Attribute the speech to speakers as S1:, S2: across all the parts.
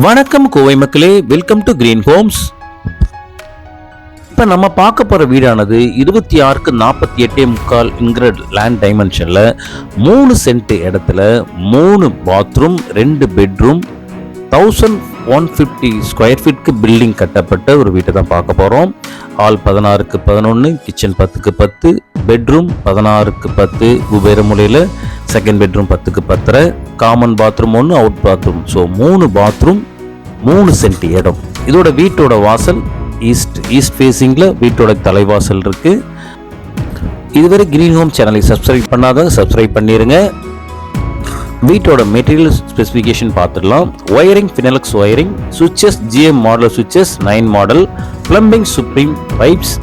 S1: வணக்கம் கோவை மக்களே, welcome to green Holmes. இப்போ நம்ம பார்க்க போகிற வீடானது 26க்கு 48.75 லேண்ட் டைமென்ஷனில் 3 சென்ட் இடத்துல 3 பாத்ரூம் 2 பெட்ரூம் 1150 ஸ்கொயர் ஃபீட்க்கு பில்டிங் கட்டப்பட்ட ஒரு வீட்டை தான் பார்க்க போகிறோம். ஹால் 16க்கு 11, கிச்சன் 10க்கு 10, பெட்ரூம் 16க்கு 10, குபேர மூலையில் செகண்ட் பெட்ரூம் 10க்கு 10, common bathroom 1, out bathroom. So 3 bathroom 3 cent இடம். இதோட வீட்டோட வாசல் ஈஸ்ட் ஃபேஸிங்கில் வீட்டோட தலைவாசல் இருக்கு. இதுவரை கிரீன் ஹோம் சேனலை சப்ஸ்கிரைப் பண்ணாதவங்க சப்ஸ்கிரைப் பண்ணிடுங்க. வீட்டோட மெட்டீரியல் ஸ்பெசிஃபிகேஷன் பார்த்துடலாம். Wiring Finolex wiring, switches GM model switches 9 model, plumbing Supreme pipes,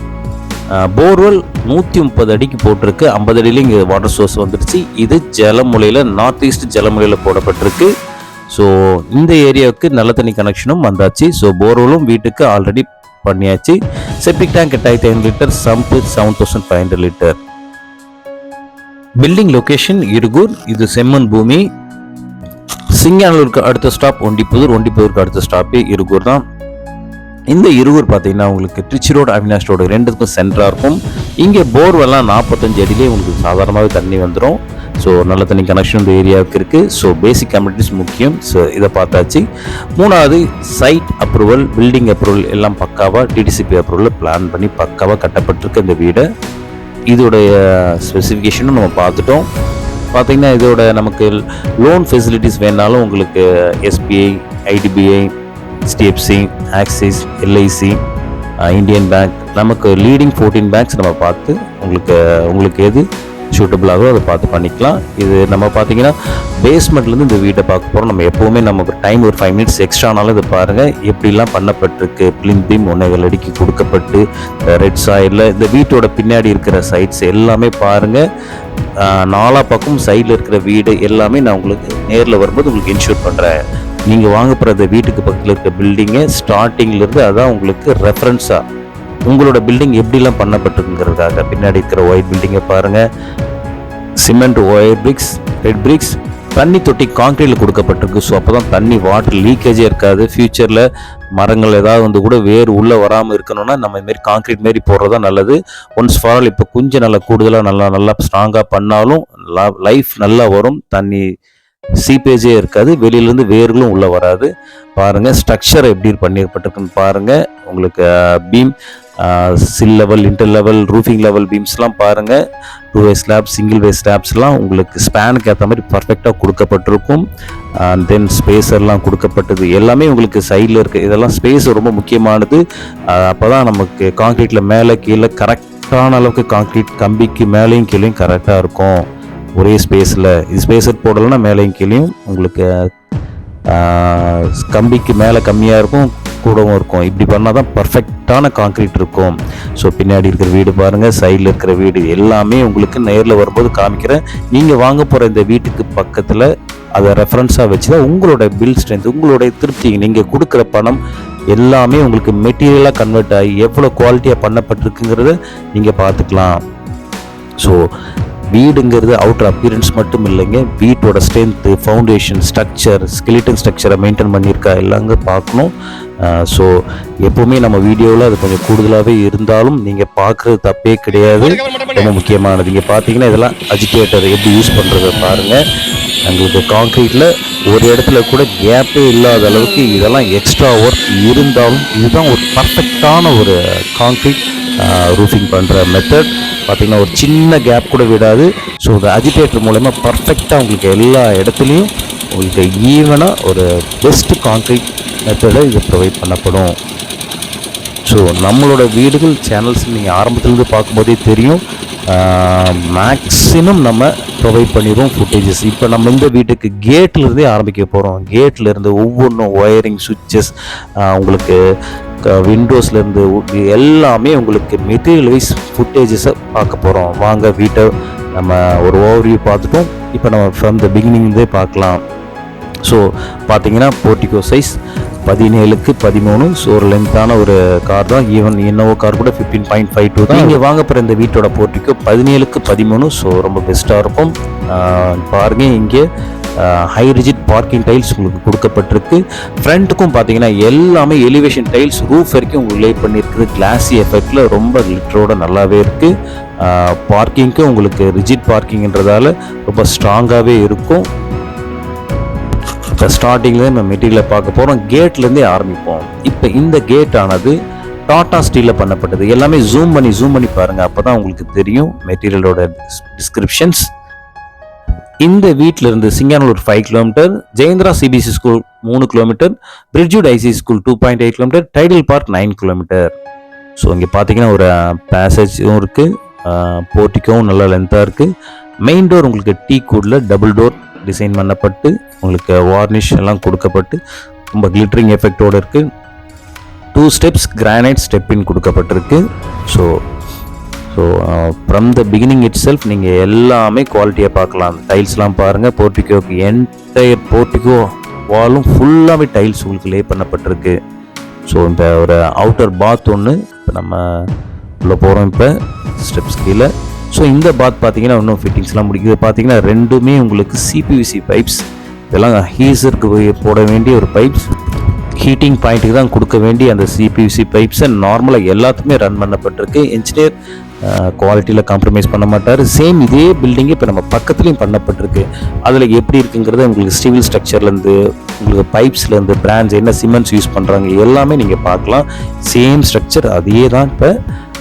S1: borewell 130 அடிக்கு போட்டிருக்கு. 50 அடியில் இங்கே வாட்டர் சோர்ஸ் வந்துடுச்சு. இது ஜலமுலையில் நார்த் ஈஸ்ட் ஜலமுலையில் போடப்பட்டிருக்கு. ஸோ இந்த ஏரியாவுக்கு நல்ல தண்ணி கனெக்ஷனும் வந்தாச்சு. ஸோ போர்வெலும் வீட்டுக்கு ஆல்ரெடி பண்ணியாச்சு. செப்டிக் டேங்க் 8500 லிட்டர், சம்பு 7500 லிட்டர். Building location Irugur. இது செம்மன் பூமி. சிங்கானூருக்கு அடுத்த ஸ்டாப் ஒண்டிப்புதூர், ஒண்டிப்புதூருக்கு அடுத்த ஸ்டாப்பே இருகூர் தான். இந்த இருகூர் பார்த்தீங்கன்னா உங்களுக்கு திருச்சி ரோடு அவினாஷ் ரோடு ரெண்டுக்கும் சென்டராக இருக்கும். இங்கே போர்வெல்லாம் 45 அடியிலே உங்களுக்கு சாதாரணமாகவே தண்ணி வந்துடும். ஸோ நல்ல தண்ணி கனெக்ஷன் இந்த ஏரியாவுக்கு இருக்குது. ஸோ பேசிக் கம்யூனிட்டிஸ் முக்கியம். ஸோ இதை பார்த்தாச்சு. மூணாவது சைட் அப்ரூவல், பில்டிங் அப்ரூவல் எல்லாம் பக்காவாக டிடிசிபி அப்ரூவலில் பிளான் பண்ணி பக்காவாக கட்டப்பட்டிருக்கு இந்த வீடை. இதோடைய ஸ்பெசிஃபிகேஷனும் நம்ம பார்த்துட்டோம். பார்த்திங்கன்னா இதோட நமக்கு லோன் ஃபெசிலிட்டிஸ் வேணாலும் உங்களுக்கு SBI, IDBI, HDFC, axis, LIC, Indian bank, நமக்கு லீடிங் 14 பேங்க்ஸ் நம்ம பார்த்து உங்களுக்கு எது சூட்டபிளாகோ அதை பார்த்து பண்ணிக்கலாம். இது நம்ம பார்த்தீங்கன்னா பேஸ்மெண்ட்லேருந்து இந்த வீட்டை பார்க்க போகிறோம். நம்ம எப்போவுமே நமக்கு டைம் ஒரு 5 மினிட்ஸ் எக்ஸ்ட்ரானாலும் இதை பாருங்கள் எப்படிலாம் பண்ணப்பட்டிருக்கு. பிளின் பீம் 1.5 அடிக்கு கொடுக்கப்பட்டு ரெட் சாயிலில் இந்த வீட்டோட பின்னாடி இருக்கிற சைட்ஸ் எல்லாமே பாருங்கள். 4 பக்கம் சைடில் இருக்கிற வீடு எல்லாமே நான் உங்களுக்கு நேரில் வரும்போது உங்களுக்கு இன்ஷூர் பண்ணுறேன். நீங்கள் வாங்க போகிற இந்த வீட்டுக்கு பக்கத்தில் இருக்கிற பில்டிங்கை ஸ்டார்டிங்லேருந்து அதான் உங்களுக்கு ரெஃபரன்ஸாக உங்களோட பில்டிங் எப்படிலாம் பண்ணப்பட்டிருக்குங்கிறதுக்காக. பின்னாடி இருக்கிற ஒயிட் பில்டிங்கை பாருங்கள். Cement wire BRICS, red BRICS, தண்ணி தொட்டி கான்கிரீட்டில் கொடுக்கப்பட்டிருக்கு. ஸோ அப்போ தான் தண்ணி வாட்டர் லீக்கேஜே இருக்காது. ஃப்யூச்சரில் மரங்கள் ஏதாவது கூட வேறு உள்ளே வராமல் இருக்கணும்னா நம்ம இதுமாரி கான்கிரீட் மாரி போடுறது தான் நல்லது. ஒன்ஸ் ஃபார் ஆல் இப்போ கொஞ்சம் நல்லா கூடுதலாக நல்லா ஸ்ட்ராங்காக பண்ணாலும் லைஃப் நல்லா வரும். தண்ணி சீப்பேஜே இருக்காது. வெளியிலேருந்து வேர்களும் உள்ளே வராது. பாருங்கள் ஸ்ட்ரக்சர் எப்படி பண்ணியிருப்பட்டிருக்குன்னு பாருங்கள். உங்களுக்கு beam sill level, inter level, roofing level பீம்ஸ்லாம் பாருங்கள். 2 வே ஸ்லாப், சிங்கிள் வே ஸ்லாப்ஸ்லாம் உங்களுக்கு ஸ்பேனுக்கு ஏற்ற மாதிரி பர்ஃபெக்டாக கொடுக்கப்பட்டிருக்கும். தென் ஸ்பேஸர்லாம் கொடுக்கப்பட்டது எல்லாமே உங்களுக்கு சைடில் இருக்குது. இதெல்லாம் ஸ்பேஸ் ரொம்ப முக்கியமானது. அப்போ தான் நமக்கு கான்க்ரீட்டில் மேலே கீழே கரெக்டான அளவுக்கு கான்க்ரீட் கம்பிக்கு மேலேயும் கீழேயும் கரெக்டாக இருக்கும். ஒரே ஸ்பேஸில் இது ஸ்பேஸர் போடலைன்னா மேலேயும் கீழேயும் உங்களுக்கு கம்பிக்கு மேலே கம்மியாக இருக்கும், கூடவும் இருக்கும். இப்படி பண்ணால் தான் பர்ஃபெக்டான கான்க்ரீட் இருக்கும். ஸோ பின்னாடி இருக்கிற வீடு பாருங்கள், சைடில் இருக்கிற வீடு எல்லாமே உங்களுக்கு நேரில் வரும்போது காமிக்கிறேன். நீங்கள் வாங்க போகிற இந்த வீட்டுக்கு பக்கத்தில் அதை ரெஃபரன்ஸாக வச்சு தான் உங்களோட பில் ஸ்ட்ரென்த், உங்களுடைய திருப்தி, நீங்கள் கொடுக்குற பணம் எல்லாமே உங்களுக்கு மெட்டீரியலாக கன்வெர்ட் ஆகி எவ்வளோ குவாலிட்டியாக பண்ணப்பட்டிருக்குங்கிறத நீங்கள் பார்த்துக்கலாம். ஸோ வீடுங்கிறது அவுட்டர் அப்பியரன்ஸ் மட்டும் இல்லைங்க, வீட்டோட ஸ்ட்ரென்த்து, ஃபவுண்டேஷன், ஸ்ட்ரக்சர், ஸ்கெலிட்டன் ஸ்ட்ரக்சரை மெயின்டைன் பண்ணியிருக்கா எல்லாங்க பார்க்கணும். ஸோ எப்போவுமே நம்ம வீடியோவில் அது கொஞ்சம் கூடுதலாகவே இருந்தாலும் நீங்கள் பார்க்குறது தப்பே கிடையாது, ரொம்ப முக்கியமானது. இங்கே பார்த்தீங்கன்னா இதெல்லாம் அஜிடேட்டர் எப்படி யூஸ் பண்ணுறத பாருங்கள். எங்களுக்கு கான்க்ரீட்டில் ஒரு இடத்துல கூட கேப்பே இல்லாத அளவுக்கு இதெல்லாம் எக்ஸ்ட்ரா ஒர்க் இருந்தாலும் இதுதான் ஒரு பர்ஃபெக்டான ஒரு கான்க்ரீட் ரூஃபிங் பண்ணுற மெத்தட். பார்த்திங்கன்னா ஒரு சின்ன கேப் கூட விடாது. ஸோ இந்த அஜிடேட்டர் மூலமா பர்ஃபெக்டாக உங்களுக்கு எல்லா இடத்துலையும் உங்களுக்கு ஈவனாக ஒரு பெஸ்ட்டு கான்க்ரீட் மெத்தடை இது ப்ரொவைட் பண்ணப்படும். ஸோ நம்மளோட வீடுகள் சேனல்ஸ் நீங்கள் ஆரம்பத்துலேருந்து பார்க்கும்போதே தெரியும், மேக்ஸிமம் நம்ம ப்ரொவைட் பண்ணிடுவோம் ஃபுட்டேஜஸ். இப்போ நம்ம இந்த வீட்டுக்கு கேட்லேருந்தே ஆரம்பிக்க போகிறோம். கேட்லேருந்து ஒவ்வொன்றும் ஒயரிங், சுவிச்சஸ், உங்களுக்கு விண்டோஸ்லேருந்து எல்லாமே உங்களுக்கு மெட்டீரியல் வைஸ் ஃபுட்டேஜஸை பார்க்க போகிறோம். வாங்க வீட்டை நம்ம ஒரு ஓவர்வியூ பார்த்துட்டோம். இப்போ நம்ம ஃப்ரம் த பிகினிங்லேருந்தே பார்க்கலாம். ஸோ பார்த்தீங்கன்னா போர்ட்டிகோ சைஸ் 17க்கு 13. ஸோ ஒரு லென்த்தான ஒரு கார் தான். ஈவன் இன்னோவா கார் கூட 15.52 தான். நீங்கள் வாங்க போகிற இந்த வீட்டோட போர்ட்டிகோ 17க்கு 13. ஸோ ரொம்ப பெஸ்ட்டாக இருக்கும். பாருங்கள் இங்கே ஹை ரிஜிட் பார்க்கிங் டைல்ஸ் உங்களுக்கு கொடுக்கப்பட்டிருக்கு. ஃப்ரண்ட்டுக்கும் பார்த்தீங்கன்னா எல்லாமே எலிவேஷன் டைல்ஸ் ரூஃப் வரைக்கும் உங்களுக்கு லே பண்ணியிருக்குது. கிளாஸி எஃபெக்டில் ரொம்ப லிட்டரோட நல்லாவே இருக்குது. பார்க்கிங்க்கு உங்களுக்கு ரிஜிட் பார்க்கிங்ன்றதால ரொம்ப ஸ்ட்ராங்காகவே இருக்கும். இப்போ ஸ்டார்டிங்லேருந்து நம்ம மெட்டீரியலை பார்க்க போகிறோம். கேட்லேருந்தே ஆரம்பிப்போம். இப்போ இந்த கேட் ஆனது டாடா ஸ்டீலில் பண்ணப்பட்டது. எல்லாமே ஜூம் பண்ணி பாருங்கள், அப்போ தான் உங்களுக்கு தெரியும் மெட்டீரியலோட டிஸ்கிரிப்ஷன்ஸ். இந்த வீட்டில் இருந்து Singanur 5 kilometre, Jayendra CBSE school 3 kilometre, பிரிட்ஜுட் ஐசி school 2.8 kilometre, Tidel park 9 kilometre. So இங்கே பார்த்தீங்கன்னா ஒரு பேசேஜும் இருக்குது, போர்ட்டிக்கவும் நல்லா லென்த்தாக இருக்குது. மெயின் டோர் உங்களுக்கு டீ கூடில் டபுள் டோர் டிசைன் பண்ணப்பட்டு உங்களுக்கு வார்னிஷ் எல்லாம் கொடுக்கப்பட்டு ரொம்ப கிளிட்டரிங் எஃபெக்டோடு இருக்குது. 2 ஸ்டெப்ஸ் கிரானைட் ஸ்டெப்பின் கொடுக்கப்பட்டிருக்கு. So from the beginning it self நீங்கள் எல்லாமே குவாலிட்டியாக பார்க்கலாம். டைல்ஸ்லாம் பாருங்கள். போர்ட்டிகோக்கு என்டையர் போர்ட்டிகோ வாலும் ஃபுல்லாகவே டைல்ஸ் உங்களுக்கு லே பண்ணப்பட்டிருக்கு. ஸோ இந்த ஒரு அவுட்டர் பாத் ஒன்று இப்போ நம்ம உள்ளே போகிறோம். இப்போ ஸ்டெப்ஸ் கீழே. ஸோ இந்த பாத் பார்த்தீங்கன்னா இன்னும் ஃபிட்டிங்ஸ்லாம் முடிக்குது. பார்த்தீங்கன்னா ரெண்டுமே உங்களுக்கு சிபிவிசி பைப்ஸ். இதெல்லாம் ஹீசருக்கு போட வேண்டிய ஒரு பைப்ஸ், ஹீட்டிங் பாயிண்ட்டுக்கு தான் கொடுக்க வேண்டிய அந்த சிபிவிசி பைப்ஸை நார்மலாக எல்லாத்துக்குமே ரன் பண்ணப்பட்டிருக்கு. இன்ஜினியர் குவாலிட்டியில் காம்ப்ரமைஸ் பண்ண மாட்டார். சேம் இதே பில்டிங்கு இப்போ நம்ம பக்கத்துலேயும் பண்ணப்பட்டிருக்கு. அதில் எப்படி இருக்குங்கிறத உங்களுக்கு ஸ்டீல் ஸ்ட்ரக்சர்லேருந்து உங்களுக்கு பைப்ஸ்லேருந்து பிராண்ட்ஸ் என்ன சிமெண்ட்ஸ் யூஸ் பண்ணுறாங்க எல்லாமே நீங்கள் பார்க்கலாம். சேம் ஸ்ட்ரக்சர் அதே தான். இப்போ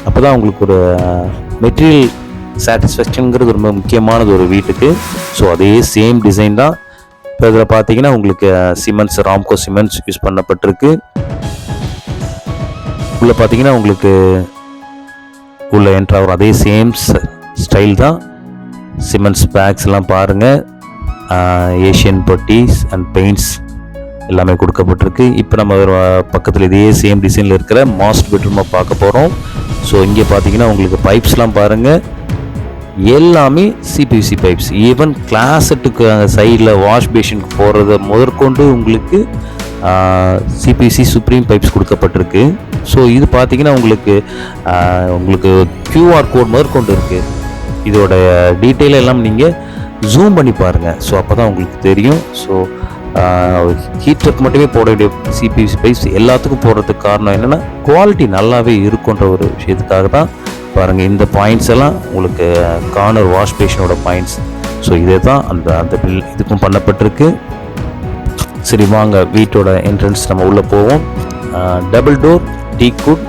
S1: அப்போ தான் உங்களுக்கு ஒரு மெட்டீரியல் சாட்டிஸ்ஃபேக்ஷனுங்கிறது ரொம்ப முக்கியமானது ஒரு வீட்டுக்கு. ஸோ அதே சேம் டிசைன் தான். இப்போ இதில் பார்த்தீங்கன்னா உங்களுக்கு சிமெண்ட்ஸ் ராம்கோ சிமெண்ட்ஸ் யூஸ் பண்ணப்பட்டிருக்கு. உள்ள பார்த்தீங்கன்னா உங்களுக்கு உள்ள என்ட்ராகிற அதே சேம் ஸ்டைல் தான். சிமெண்ட்ஸ் பேக்ஸ் எல்லாம் பாருங்கள். ஏஷியன் பொட்டிஸ் அண்ட் பெயிண்ட்ஸ் எல்லாமே கொடுக்கப்பட்டிருக்கு. இப்போ நம்ம பக்கத்தில் இதே சேம் டிசைனில் இருக்கிற மாஸ்டர் பெட்ரூமை பார்க்க போகிறோம். ஸோ இங்கே பார்த்தீங்கன்னா உங்களுக்கு பைப்ஸ்லாம் பாருங்கள், எல்லாமே சிபிவிசி பைப்ஸ். ஈவன் கிளாஸட்டுக்கு சைடில் வாஷ் பேஷனுக்கு போகிறத முதற்கொண்டு உங்களுக்கு சிபிவிசி சுப்ரீம் பைப்ஸ் கொடுக்கப்பட்டிருக்கு. ஸோ இது பார்த்தீங்கன்னா உங்களுக்கு QR கோட் முதற்கொண்டு இருக்குது. இதோட டீட்டெயில் எல்லாம் நீங்கள் ஜூம் பண்ணி பாருங்கள். ஸோ அப்போ தான் உங்களுக்கு தெரியும். ஸோ ஹீட்டருக்கு மட்டுமே போட வேண்டிய சிபிவிசி பைப்ஸ் எல்லாத்துக்கும் போடுறதுக்கு காரணம் என்னென்னா குவாலிட்டி நல்லாவே இருக்குன்ற ஒரு விஷயத்துக்காக தான். பாருங்கள், இந்த பாயிண்ட்ஸ் எல்லாம் உங்களுக்கு கார்னர் வாஷ் பேஷனோட பாயிண்ட்ஸ். ஸோ இதே தான் அந்த பில் இதுக்கும் பண்ணப்பட்டிருக்கு. சரி வாங்க, வீட்டோட என்ட்ரன்ஸ் நம்ம உள்ளே போவோம். Double door tea good.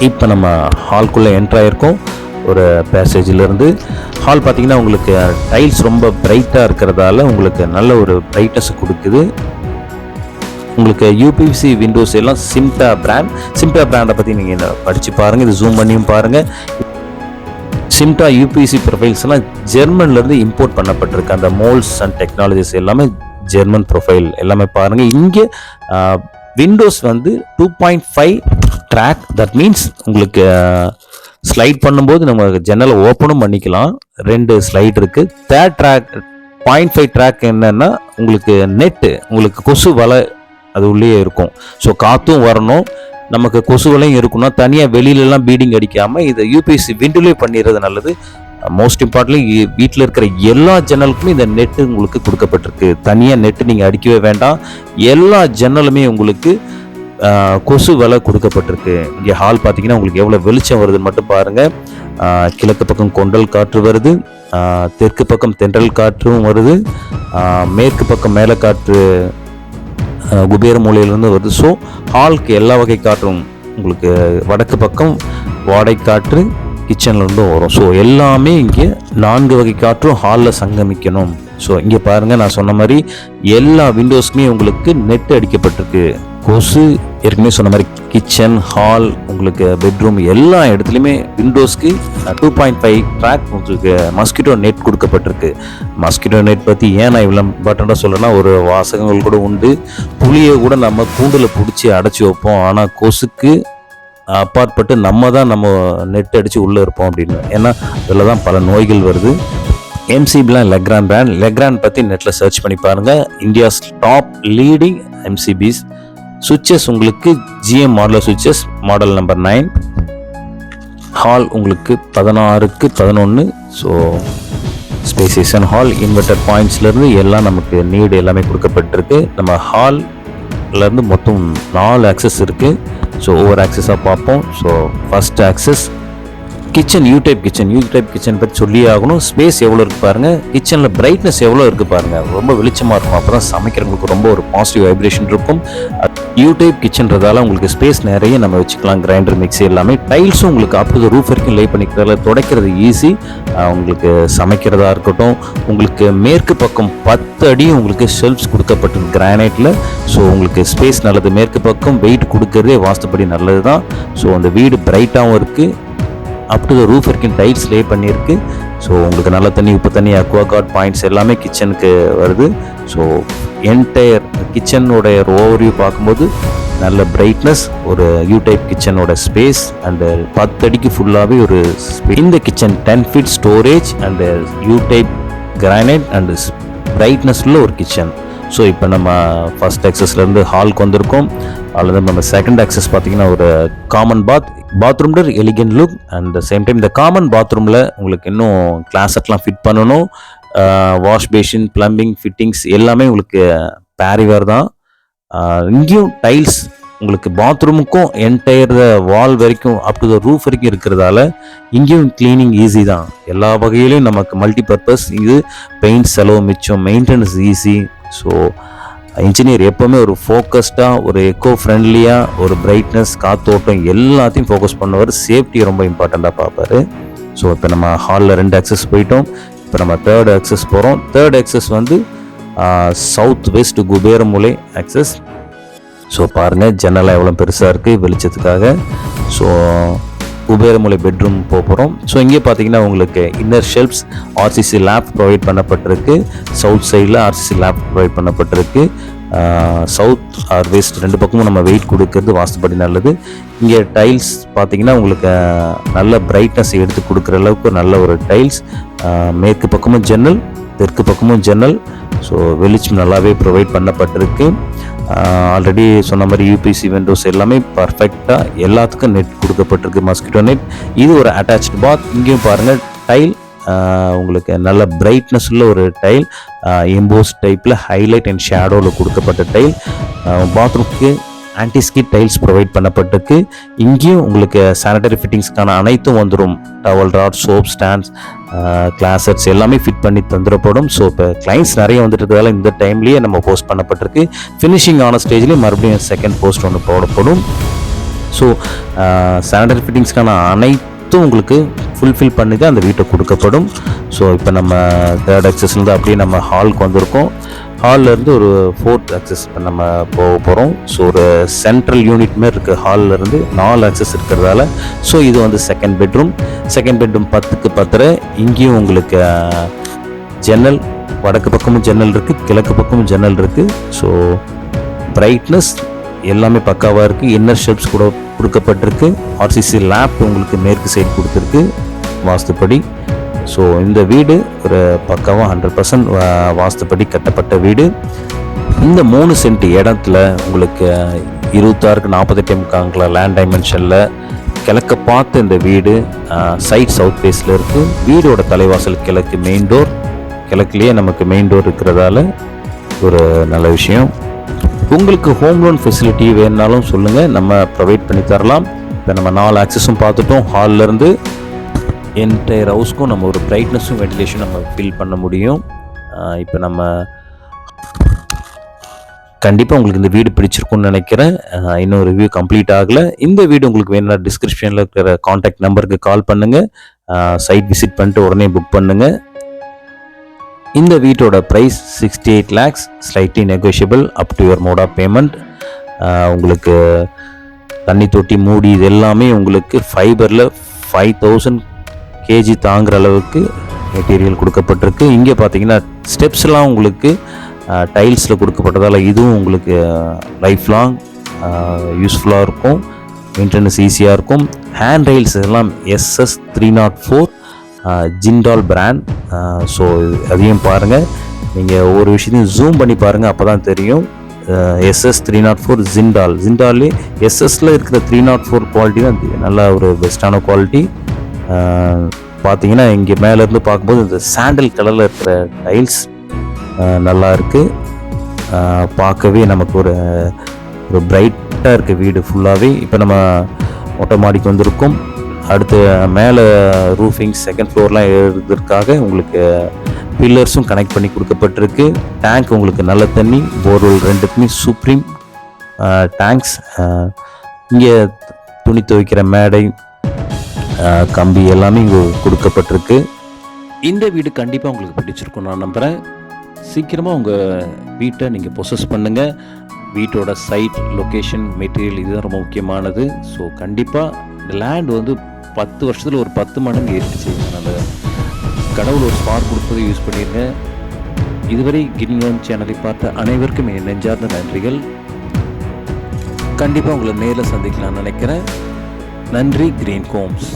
S1: இப்போ நம்ம ஹால்குள்ளே என்ட்ராயிருக்கோம். ஒரு பேசேஜிலேருந்து ஹால் பார்த்தீங்கன்னா உங்களுக்கு டைல்ஸ் ரொம்ப பிரைட்டாக இருக்கிறதால உங்களுக்கு நல்ல ஒரு பிரைட்னஸ் கொடுக்குது. உங்களுக்கு யூபிவிசி விண்டோஸ் எல்லாம் சிம்டா பிராண்டை பற்றி நீங்கள் படித்து பாருங்கள். இது ஜூம் பண்ணியும் பாருங்கள். சிம்டா யூபிவிசி ப்ரொஃபைல்ஸ் எல்லாம் ஜெர்மன்லேருந்து இம்போர்ட் பண்ணப்பட்டிருக்கு. அந்த மோல்ஸ் அண்ட் டெக்னாலஜிஸ் எல்லாமே ஜெர்மன் ப்ரொஃபைல் எல்லாமே பாருங்கள். இங்கே விண்டோஸ் வந்து 2.5 ட்ராக். தட் மீன்ஸ் உங்களுக்கு ஸ்லைட் பண்ணும்போது நம்ம ஜன்னலை ஓப்பனும் பண்ணிக்கலாம். 2 ஸ்லைட் இருக்குது. தேர்ட் ட்ராக் 0.5 ட்ராக் என்னன்னா உங்களுக்கு நெட்டு, உங்களுக்கு கொசு வலை அது உள்ளே இருக்கும். ஸோ காற்றும் வரணும், நமக்கு கொசு வலையும் இருக்குன்னா தனியாக வெளியிலலாம் பீடிங் அடிக்காமல் இதை யூபிஎஸ்சி விண்டோலே பண்ணிடுறது நல்லது. மோஸ்ட் இம்பார்ட்டன்ட்லி வீட்டில் இருக்கிற எல்லா ஜன்னலுக்குமே இந்த நெட்டு உங்களுக்கு கொடுக்கப்பட்டிருக்கு. தனியாக நெட்டு நீங்கள் அடிக்கவே வேண்டாம். எல்லா ஜன்னலுமே உங்களுக்கு கொசு வலை கொடுக்கப்பட்டிருக்கு. இங்கே ஹால் பார்த்தீங்கன்னா உங்களுக்கு எவ்வளோ வெளிச்சம் வருதுன்னு மட்டும் பாருங்கள். கிழக்கு பக்கம் கொண்டல் காற்று வருது, தெற்கு பக்கம் தென்றல் காற்றும் வருது, மேற்கு பக்கம் மேலே காற்று குபேர மூலையிலிருந்து வருது. ஸோ ஹாலுக்கு எல்லா வகை காற்றும் உங்களுக்கு வடக்கு பக்கம் வாடகை காற்று கிச்சன்லேருந்து வரும். ஸோ எல்லாமே இங்கே 4 வகை காற்றும் ஹாலில் சங்கமிக்கணும். ஸோ இங்கே பாருங்கள், நான் சொன்ன மாதிரி எல்லா விண்டோஸ்க்குமே உங்களுக்கு நெட்டு அடிக்கப்பட்டிருக்கு. கொசு ஏற்கனவே சொன்ன மாதிரி கிச்சன், ஹால், உங்களுக்கு பெட்ரூம் எல்லா இடத்துலையுமே விண்டோஸ்க்கு 2.5 ட்ராக் உங்களுக்கு மஸ்கிட்டோ நெட் கொடுக்கப்பட்டிருக்கு. மஸ்கிட்டோ நெட் பற்றி ஏன் நான் இவ்வளோ இம்பார்ட்டண்ட்டாக சொல்லணும்னா, ஒரு வாசகங்கள் கூட உண்டு. புளியை கூட நம்ம கூண்டில் பிடிச்சி அடைச்சி வைப்போம், ஆனால் கொசுக்கு அப்பாற்பட்டு நம்ம நெட் அடித்து உள்ளே இருப்போம் அப்படின்னு. ஏன்னா இதில் தான் பல நோய்கள் வருது. எம்சிபிலாம் லெக்ராண்ட் பற்றி நெட்டில் சர்ச் பண்ணி பாருங்கள். India's top leading MCBs. சுவிட்சஸ் உங்களுக்கு ஜிஎம் மாடலர் சுவிட்சஸ், மாடல் நம்பர் 9. ஹால் உங்களுக்கு 16க்கு 11. ஸோ ஸ்பேசியஸான ஹால், இன்வெர்டர் பாயிண்ட்ஸ்லேருந்து எல்லாம் நமக்கு நீடு எல்லாமே கொடுக்கப்பட்டிருக்கு. நம்ம ஹால்லேருந்து மொத்தம் 4 ஆக்சஸ் இருக்குது. ஸோ ஒவ்வொரு ஆக்சஸாக பார்ப்போம். So first access kitchen, you type kitchen பற்றி சொல்லியே ஆகணும். ஸ்பேஸ் எவ்வளோ இருக்குது பாருங்கள், கிச்சனில் பிரைட்னஸ் எவ்வளோ இருக்குது பாருங்கள், ரொம்ப வெளிச்சமாக இருக்கும். அப்போ தான் சமைக்கிறவங்களுக்கு ரொம்ப ஒரு பாசிட்டிவ் வைப்ரேஷன் இருக்கும். யூ டைப் கிச்சன்றதால உங்களுக்கு ஸ்பேஸ் நிறைய நம்ம வச்சுக்கலாம். கிரைண்டர், மிக்ஸி எல்லாமே. டைல்ஸும் உங்களுக்கு அப்படி ரூஃப் வரைக்கும் லே பண்ணிக்கிறதால துடைக்கிறது ஈஸி. உங்களுக்கு சமைக்கிறதா இருக்கட்டும், உங்களுக்கு மேற்கு பக்கம் 10 அடி உங்களுக்கு ஷெல்ஃப்ஸ் கொடுக்கப்பட்டிருக்கு கிரானைட்டில். ஸோ உங்களுக்கு ஸ்பேஸ் நல்லது. மேற்கு பக்கம் வெயிட் கொடுக்கறதே வாஸ்துப்படி நல்லது தான். ஸோ அந்த வீடு பிரைட்டாகவும் இருக்குது. அப் டு த ரூஃப் வரைக்கும் டைல்ஸ் லே பண்ணியிருக்கு. ஸோ உங்களுக்கு நல்ல தண்ணி, உப்பு தண்ணி, அக்வாகார்ட் பாயிண்ட்ஸ் எல்லாமே கிச்சனுக்கு வருது. ஸோ என்டையர் கிச்சனோடைய ஓவர்வியூ பார்க்கும்போது நல்ல பிரைட்னஸ், ஒரு யூ டைப் கிச்சனோட ஸ்பேஸ் அண்டு 10 அடிக்கு ஃபுல்லாகவே ஒரு ஸ்பேஸ். இந்த kitchen 10 feet storage and U type granite and brightness உள்ள ஒரு கிச்சன். ஸோ இப்போ நம்ம ஃபஸ்ட் ஆக்சஸ்லேருந்து ஹாலுக்கு வந்திருக்கோம். அதில் நம்ம செகண்ட் ஆக்சஸ் பார்த்தீங்கன்னா ஒரு காமன் பாத்ரூம்ல elegant look. And same time இந்த காமன் பாத்ரூமில் உங்களுக்கு இன்னும் கிளாஸட்லாம் ஃபிட் பண்ணணும். வாஷ் பேஷின், பிளம்பிங், ஃபிட்டிங்ஸ் எல்லாமே உங்களுக்கு பேரிவேர் தான். இங்கேயும் டைல்ஸ் உங்களுக்கு பாத்ரூமுக்கும் என்டையர் வால் வரைக்கும் அப் டு த ரூஃப் வரைக்கும் இருக்கிறதால இங்கேயும் கிளீனிங் ஈஸி தான். எல்லா வகையிலையும் நமக்கு மல்டி பர்பஸ். இது பெயிண்ட் செலவு மிச்சம், மெயின்டெனன்ஸ் ஈஸி. ஸோ இன்ஜினியர் எப்போவுமே ஒரு ஃபோக்கஸ்டாக, ஒரு எக்கோ ஃப்ரெண்ட்லியாக, ஒரு பிரைட்னஸ், காத்தோட்டம் எல்லாத்தையும் ஃபோக்கஸ் பண்ணுவார். சேஃப்டியை ரொம்ப இம்பார்ட்டண்ட்டாக பார்ப்பார். ஸோ இப்போ நம்ம ஹாலில் 2 ஆக்சஸ் போயிட்டோம். இப்போ நம்ம தேர்ட் ஆக்சஸ் போகிறோம். தேர்ட் ஆக்சஸ் வந்து சவுத் வெஸ்ட் குபேரமூலை ஆக்சஸ். ஸோ பாருங்கள் ஜன்னலாக எவ்வளோ பெருசாக இருக்குது வெளிச்சத்துக்காக. ஸோ குபேரமூலை பெட்ரூம் போகிறோம். ஸோ இங்கே பார்த்தீங்கன்னா உங்களுக்கு inner shelves RCC lab provide பண்ணப்பட்டிருக்கு. சவுத் சைடில் ஆர்சிசி லேப் ப்ரொவைட் பண்ணப்பட்டிருக்கு. சவுத் ஆர் வெஸ்ட் 2 பக்கமும் நம்ம வெயிட் கொடுக்கறது வாஸ்துப்படி நல்லது. இங்கே டைல்ஸ் பார்த்தீங்கன்னா உங்களுக்கு நல்ல பிரைட்னஸ் எடுத்து கொடுக்குற அளவுக்கு நல்ல ஒரு டைல்ஸ். மேற்கு பக்கமும் ஜன்னல், தெற்கு பக்கமும் ஜன்னல். ஸோ வெளிச்சம் நல்லாவே ப்ரொவைட் பண்ணப்பட்டிருக்கு. ஆல்ரெடி சொன்ன மாதிரி யூபிசி விண்டோஸ் எல்லாமே பர்ஃபெக்டாக எல்லாத்துக்கும் நெட் கொடுக்கப்பட்டிருக்கு, மஸ்கிட்டோ நெட். இது ஒரு அட்டாச்டு பாத். இங்கேயும் பாருங்கள் டைல் உங்களுக்கு நல்ல பிரைட்னஸ் உள்ள ஒரு டைல், எம்போஸ் டைப்பில் ஹைலைட் அண்ட் ஷேடோவில் கொடுக்கப்பட்ட டைல். பாத்ரூம்க்கு ஆன்டிஸ்கிட் டைல்ஸ் ப்ரொவைட் பண்ணப்பட்டிருக்கு. இங்கேயும் உங்களுக்கு சானிடரி ஃபிட்டிங்ஸ்க்கான அனைத்தும் வந்துடும். Towel rod, soap stands, closets எல்லாமே ஃபிட் பண்ணி தந்துடப்படும். ஸோ இப்போ கிளைண்ட்ஸ் நிறைய வந்துட்டு இருக்கிறதால இந்த டைம்லேயே நம்ம போஸ்ட் பண்ணப்பட்டிருக்கு. ஃபினிஷிங் ஆன ஸ்டேஜ்லேயே மறுபடியும் செகண்ட் போஸ்ட் ஒன்று போடப்படும். ஸோ சானிடரி ஃபிட்டிங்ஸ்க்கான அனைத்தும் உங்களுக்கு ஃபுல்ஃபில் பண்ணி தான் அந்த வீட்டை கொடுக்கப்படும். ஸோ இப்போ நம்ம தேர்ட் ஆக்சஸ்லேருந்து அப்படியே நம்ம ஹாலுக்கு வந்திருக்கோம். ஹால்லேருந்து ஒரு 4th ஆக்சஸ் இப்போ நம்ம போக போகிறோம். ஸோ ஒரு சென்ட்ரல் யூனிட் மாரி இருக்குது. ஹால்லேருந்து 4 ஆக்சஸ் இருக்கிறதால ஸோ இது வந்து செகண்ட் பெட்ரூம் 10க்கு 10. இங்கேயும் உங்களுக்கு ஜன்னல், வடக்கு பக்கமும் ஜன்னல் இருக்குது, கிழக்கு பக்கமும் ஜன்னல் இருக்குது. ஸோ பிரைட்னஸ் எல்லாமே பக்காவாக இருக்குது. இன்னர் ஷெல்ஃப்ஸ் கூட கொடுக்கப்பட்டிருக்கு. ஆர்சிசி லேப் உங்களுக்கு மேற்கு சைடு கொடுத்துருக்கு வாஸ்துப்படி. ஸோ இந்த வீடு ஒரு பக்காவாக 100% வாஸ்துப்படி கட்டப்பட்ட வீடு. இந்த 3 சென்ட் இடத்துல உங்களுக்கு 26க்கு 48 முக்காங்கள லேண்ட் டைமென்ஷனில் கிழக்க பார்த்து இந்த வீடு சைட் சவுத் ஃபேஸில் இருக்குது. வீடோட தலைவாசல் கிழக்கு, மெயின் டோர் கிழக்குலேயே நமக்கு மெயின் டோர் இருக்கிறதால ஒரு நல்ல விஷயம். உங்களுக்கு ஹோம் லோன் ஃபெசிலிட்டி வேணுனாலும் சொல்லுங்கள், நம்ம ப்ரொவைட் பண்ணி தரலாம். இப்போ நம்ம 4 ஆக்சஸும் பார்த்துட்டோம். ஹால்லேருந்து என்டையர் ஹவுஸ்க்கும் நம்ம ஒரு பிரைட்னஸும் வென்டிலேஷன் நம்ம ஃபில் பண்ண முடியும். இப்போ நம்ம கண்டிப்பாக உங்களுக்கு இந்த வீடு பிடிச்சிருக்கும்னு நினைக்கிறேன். இன்னும் ரிவ்யூ கம்ப்ளீட் ஆகலை. இந்த வீடு உங்களுக்கு வேணும்னா டிஸ்கிரிப்ஷனில் இருக்கிற காண்டாக்ட் நம்பருக்கு கால் பண்ணுங்கள். சைட் விசிட் பண்ணிட்டு உடனே புக் பண்ணுங்கள். இந்த வீட்டோட price 68 lakhs, slightly negotiable up to your mode of payment. உங்களுக்கு தண்ணி தொட்டி, மூடி இது எல்லாமே உங்களுக்கு ஃபைபரில் 5000 kg தாங்குற அளவுக்கு மெட்டீரியல் கொடுக்கப்பட்டிருக்கு. இங்கே பார்த்தீங்கன்னா ஸ்டெப்ஸ்லாம் உங்களுக்கு டைல்ஸில் கொடுக்கப்பட்டதால் இதுவும் உங்களுக்கு லைஃப் லாங் யூஸ்ஃபுல்லாக இருக்கும். மெயின்டெனன்ஸ் ஈஸியாக இருக்கும். ஹேண்ட் ரெயில்ஸ் எல்லாம் SS 304 ஜிண்டால் பிராண்ட். ஸோ அதையும் பாருங்கள். நீங்கள் ஒவ்வொரு விஷயத்தையும் ஜூம் பண்ணி பாருங்கள், அப்போ தான் தெரியும். SS 304 ஜிண்டாலே எஸ்எஸ்ல இருக்கிற 304 குவாலிட்டி தான் நல்லா ஒரு பெஸ்ட்டான குவாலிட்டி. பார்த்தீங்கன்னா இங்கே மேலேருந்து பார்க்கும்போது இந்த சாண்டல் கலரில் இருக்கிற டைல்ஸ் நல்லா இருக்குது. பார்க்கவே நமக்கு ஒரு பிரைட்டாக இருக்குது வீடு ஃபுல்லாகவே. இப்போ நம்ம மொட்டை மாடிக்கு வந்திருக்கோம். அடுத்து மேலே ரூஃபிங் செகண்ட் ஃப்ளோர்லாம் ஏறுறதுக்காக உங்களுக்கு பில்லர்ஸும் கனெக்ட் பண்ணி கொடுக்கப்பட்டிருக்கு. டேங்க் உங்களுக்கு நல்ல தண்ணி, போர்வெல் ரெண்டுக்குமே சுப்ரீம் டேங்க்ஸ். இங்கே துணி துவைக்கிற மேடை, கம்பி எல்லாமே இங்கே கொடுக்கப்பட்டிருக்கு. இந்த வீடு கண்டிப்பாக உங்களுக்கு பிடிச்சிருக்கும் நான் நம்புகிறேன். சீக்கிரமாக உங்கள் வீட்டை நீங்கள் பொசஸ் பண்ணுங்கள். வீட்டோட சைட், லொக்கேஷன், மெட்டீரியல் இதுதான் ரொம்ப முக்கியமானது. ஸோ கண்டிப்பாக இந்த லேண்ட் வந்து 10 வருஷத்தில் ஒரு 10 மடங்கு ஏறிடுச்சு. அதனால் கடவுள் ஒரு ஸ்பாட் கொடுப்பதை யூஸ் பண்ணிடுங்க. இதுவரை கிரீன் ஹோம் சேனலை பார்த்த அனைவருக்கும் என் நெஞ்சார்ந்த நன்றிகள். கண்டிப்பாக உங்களை நேரில் சந்திக்கலாம்னு நினைக்கிறேன். நன்றி. Green Holmes.